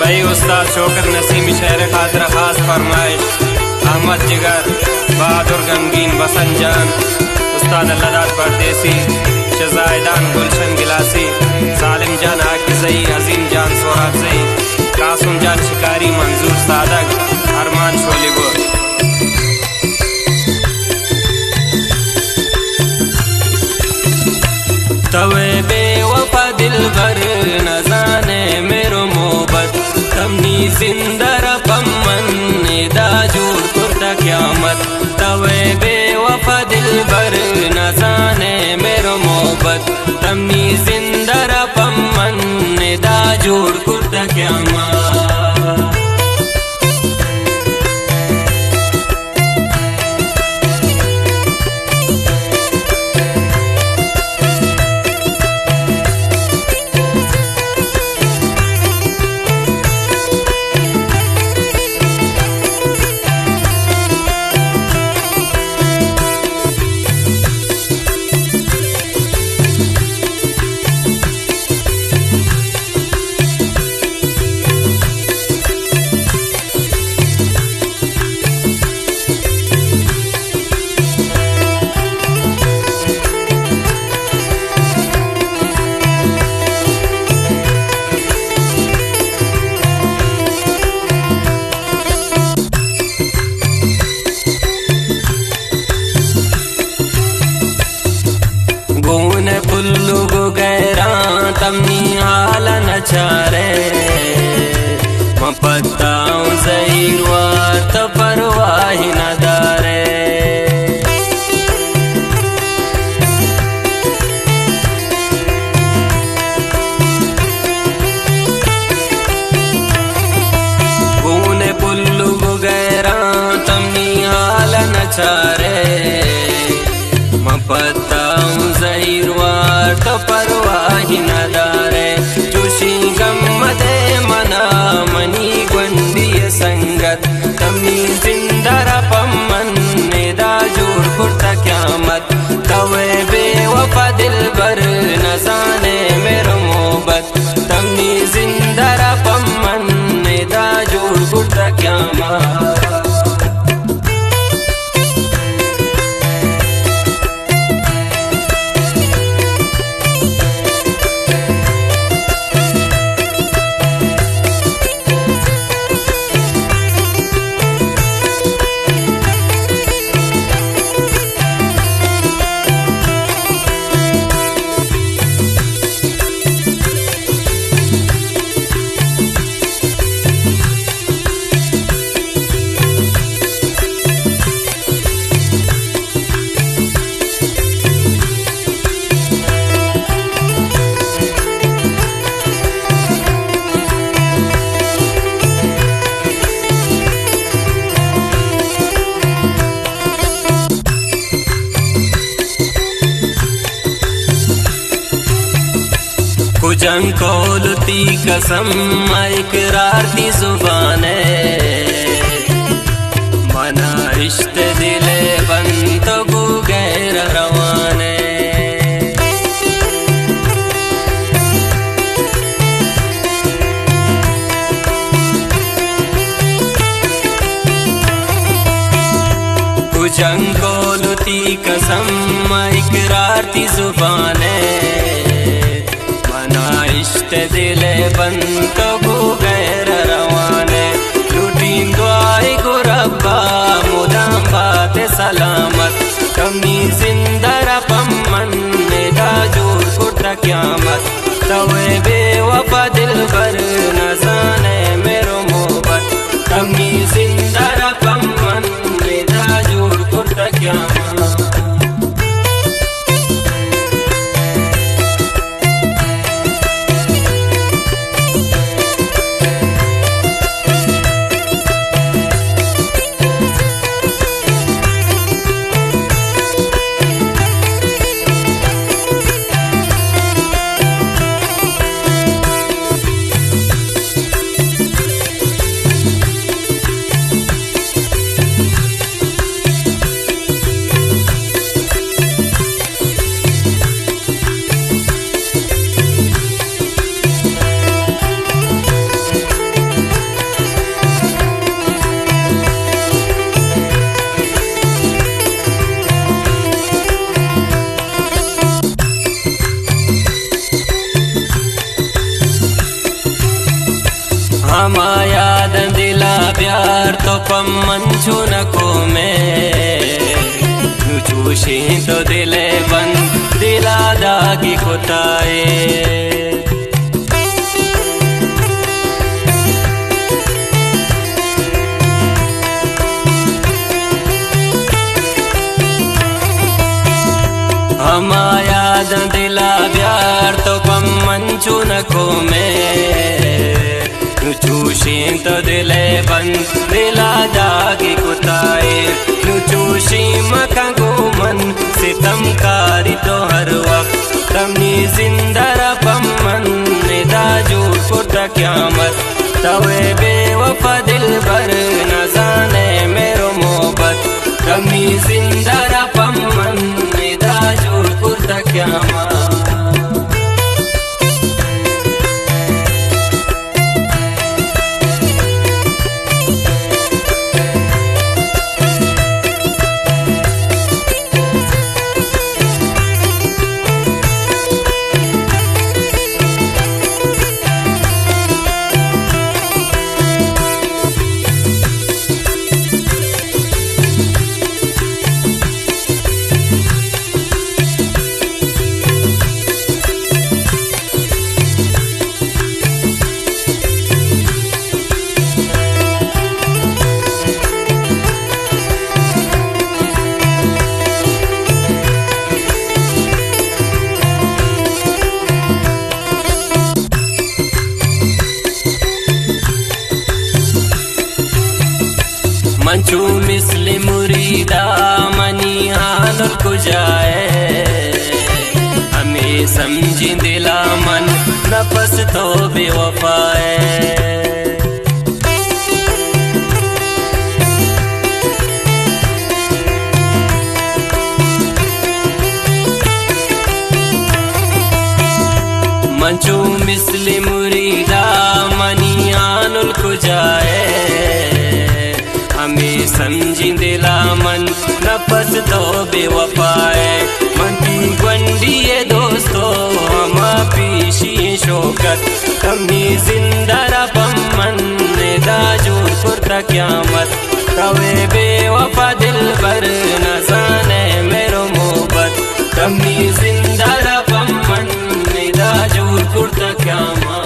भाई उस्ताद शोकर नसीम शहर खातिर खास फरमाइश अहमद जिगर बहादुर गमगीन बसन जान उस्ताद अल्लादाद परदेसी शजायदान गुलशन गिलासी सालिम जान आकिज़ई अजीम जान सोहराबज़ई कासुम जान शिकारी मंजूर सादक अरमान शोलीगुर। तवे बेवफा दिल भर न जाने मेरो मोहब्बत तमनी जिंदा रकम मन निदा जोड़ कुर्ता क़यामत। तवे बेवफा दिल भर न जाने मेरो मोहब्बत तमनी जिंदा रकम मन निदा जोड़ कुर्ता क़यामत। गोने पुल्लू गो गैरा तमनी हाल न चारे मैं पत्ताऊं ज़हीर तो परवाह न दारे। गोने पुल्लू गो गैरा तमनी हाल न चारे मैं पत्ताऊं ज़हीर तो परवाह न दारे। जोशी गम दे मना मनी गुंडी संगत तमी जिंदा रपम मन निदा जोड़ कुर्ता क़यामत। तवे बेवफा दिल भर न जाने मेरो मोहब्बत तमी जिंदा रपम मन निदा जोड़ कुर्ता क़यामत। कुजंग कोलती कसम इकरार दी जुबाने मना रिश्ते दिले बंद गो गैर रवाने। कुजंग कोलती कसम इकरार दी जुबाने इश्ते दिले बंद गो गैर रवाने। लुटीन दुआई गो रब्बा मुदाम बात सलामत कमी जिंदा रपम मन निदा जोड़ कुर्ता क़यामत। तवे बेवफा दिल भर न जाने मेरो मोहब्बत कमी जिंदा रपम मन निदा जोड़ कुर्ता क़यामत। हमा याद दिला प्यार तो पम्मंचु नको में चूशी तो दिले बंद दिला दागी कुताए हमा याद दिला प्यार तो पम्मंचु नको में चूशी तो दिले बंद दिला दागी कुताए चूशी मखंगो मन सितमकारी तो हर वक्त तमनी जिंदरा पम्मन निदाजू कुर्ता क्यामत तवे बेवफा दिल भर न जाने मेरो मोहब्बत तमनी जिंदरा पम्मन निदाजू कुर्ता क्यामत मंचू मिसले मुरीदा मनी हाल कुजाए हमें समझी दिला मन नफस तो बेवफाए मंचू मिसले मुरीदा मनी हाल कुजाए हमें समझी दिला मन नफस तो बेवफाए मन की गंडिये दोस्तों हम पीशी शोकत कमी जिंदरा पम्मन दाजू कुर्ता क्यामत तवे बेवफा दिल भर न जाने मेरो मोहब्बत कमी जिंदरा पम्मन दाजू कुर्ता क्यामत।